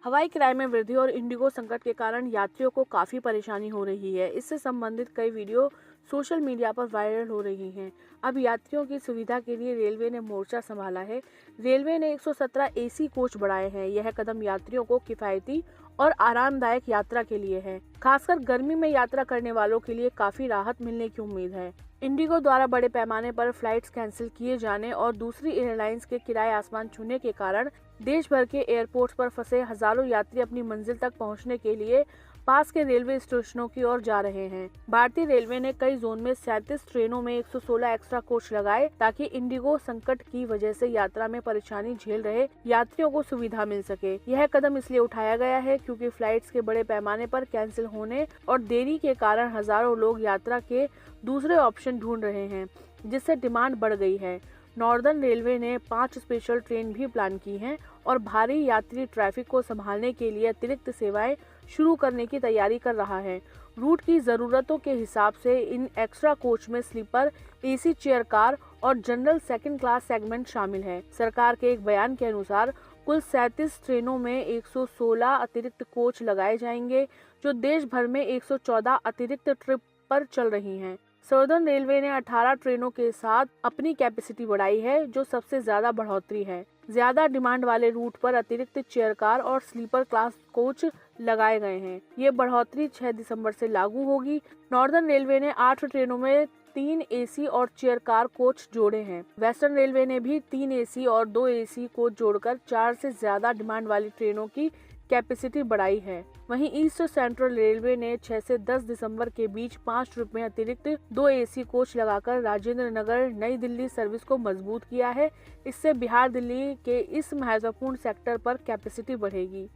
हवाई किराए में वृद्धि और इंडिगो संकट के कारण यात्रियों को काफी परेशानी हो रही है। इससे संबंधित कई वीडियो सोशल मीडिया पर वायरल हो रही हैं। अब यात्रियों की सुविधा के लिए रेलवे ने मोर्चा संभाला है। रेलवे ने 117 एसी कोच बढ़ाए हैं। यह कदम यात्रियों को किफायती और आरामदायक यात्रा के लिए है। खासकर गर्मी में यात्रा करने वालों के लिए काफी राहत मिलने की उम्मीद है। इंडिगो द्वारा बड़े पैमाने पर फ्लाइट्स कैंसिल किए जाने और दूसरी एयरलाइंस के किराए आसमान छूने के कारण देश भर के एयरपोर्ट्स पर फंसे हजारों यात्री अपनी मंजिल तक पहुंचने के लिए पास के रेलवे स्टेशनों की ओर जा रहे हैं। भारतीय रेलवे ने कई जोन में 37 ट्रेनों में 116 एक्स्ट्रा कोच लगाए ताकि इंडिगो संकट की वजह से यात्रा में परेशानी झेल रहे यात्रियों को सुविधा मिल सके। यह कदम इसलिए उठाया गया है क्योंकि फ्लाइट्स के बड़े पैमाने पर कैंसिल होने और देरी के कारण हजारों लोग यात्रा के दूसरे ऑप्शन ढूंढ रहे हैं, जिससे डिमांड बढ़ गई है। नॉर्दर्न रेलवे ने 5 स्पेशल ट्रेन भी प्लान की हैं और भारी यात्री ट्रैफिक को संभालने के लिए अतिरिक्त सेवाएं शुरू करने की तैयारी कर रहा है। रूट की जरूरतों के हिसाब से इन एक्स्ट्रा कोच में स्लीपर, एसी चेयर कार और जनरल सेकंड क्लास सेगमेंट शामिल है। सरकार के एक बयान के अनुसार कुल 37 ट्रेनों में 116 अतिरिक्त कोच लगाए जाएंगे, जो देश भर में 114 अतिरिक्त ट्रिप पर चल रही हैं। सदर्न रेलवे ने 18 ट्रेनों के साथ अपनी कैपेसिटी बढ़ाई है, जो सबसे ज्यादा बढ़ोतरी है। ज्यादा डिमांड वाले रूट पर अतिरिक्त चेयर कार और स्लीपर क्लास कोच लगाए गए हैं। ये बढ़ोतरी 6 दिसंबर से लागू होगी। नॉर्दर्न रेलवे ने 8 ट्रेनों में 3 एसी और चेयर कार कोच जोड़े हैं। वेस्टर्न रेलवे ने भी 3 एसी और 2 एसी कोच जोड़कर 4 से ज्यादा डिमांड वाली ट्रेनों की कैपेसिटी बढ़ाई है। वहीं ईस्ट सेंट्रल रेलवे ने 6 से 10 दिसंबर के बीच 5 ट्रिप में अतिरिक्त 2 एसी कोच लगाकर राजेंद्र नगर नई दिल्ली सर्विस को मजबूत किया है। इससे बिहार दिल्ली के इस महत्वपूर्ण सेक्टर पर कैपेसिटी बढ़ेगी।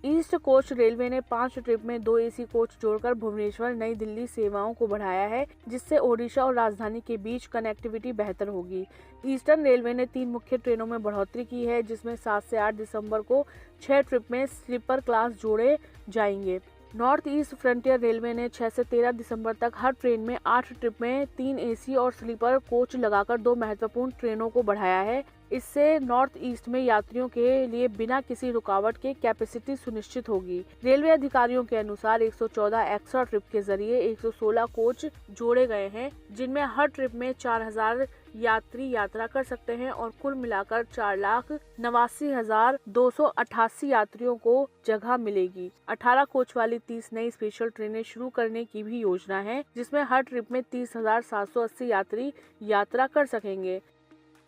ईस्ट कोस्ट रेलवे ने 5 ट्रिप में 2 एसी कोच जोड़कर भुवनेश्वर नई दिल्ली सेवाओं को बढ़ाया है, जिससे ओडिशा और राजधानी के बीच कनेक्टिविटी बेहतर होगी। ईस्टर्न रेलवे ने 3 मुख्य ट्रेनों में बढ़ोतरी की है, जिसमें 7 से 8 दिसंबर को 6 ट्रिप में स्लीपर क्लास जोड़े जाएंगे। नॉर्थ ईस्ट फ्रंटियर रेलवे ने 6 से 13 दिसंबर तक हर ट्रेन में 8 ट्रिप में 3 एसी और स्लीपर कोच लगाकर 2 महत्वपूर्ण ट्रेनों को बढ़ाया है। इससे नॉर्थ ईस्ट में यात्रियों के लिए बिना किसी रुकावट के कैपेसिटी सुनिश्चित होगी। रेलवे अधिकारियों के अनुसार 114 एक्स्ट्रा ट्रिप के जरिए 116 कोच जोड़े गए हैं, जिनमें हर ट्रिप में 4000 यात्री यात्रा कर सकते हैं और कुल मिलाकर 4,89,288 यात्रियों को जगह मिलेगी। 18 कोच वाली 30 नई स्पेशल ट्रेनें शुरू करने की भी योजना है, जिसमें हर ट्रिप में 30,780 यात्री यात्रा कर सकेंगे।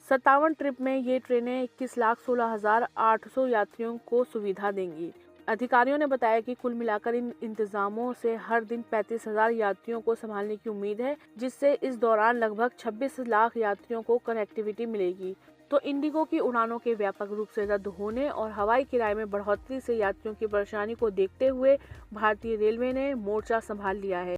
57 ट्रिप में ये ट्रेनें 21,16,800 यात्रियों को सुविधा देंगी। अधिकारियों ने बताया कि कुल मिलाकर इन इंतजामों से हर दिन 35,000 यात्रियों को संभालने की उम्मीद है, जिससे इस दौरान लगभग 26 लाख यात्रियों को कनेक्टिविटी मिलेगी। तो इंडिगो की उड़ानों के व्यापक रूप से रद्द होने और हवाई किराए में बढ़ोतरी से यात्रियों की परेशानी को देखते हुए भारतीय रेलवे ने मोर्चा संभाल लिया है।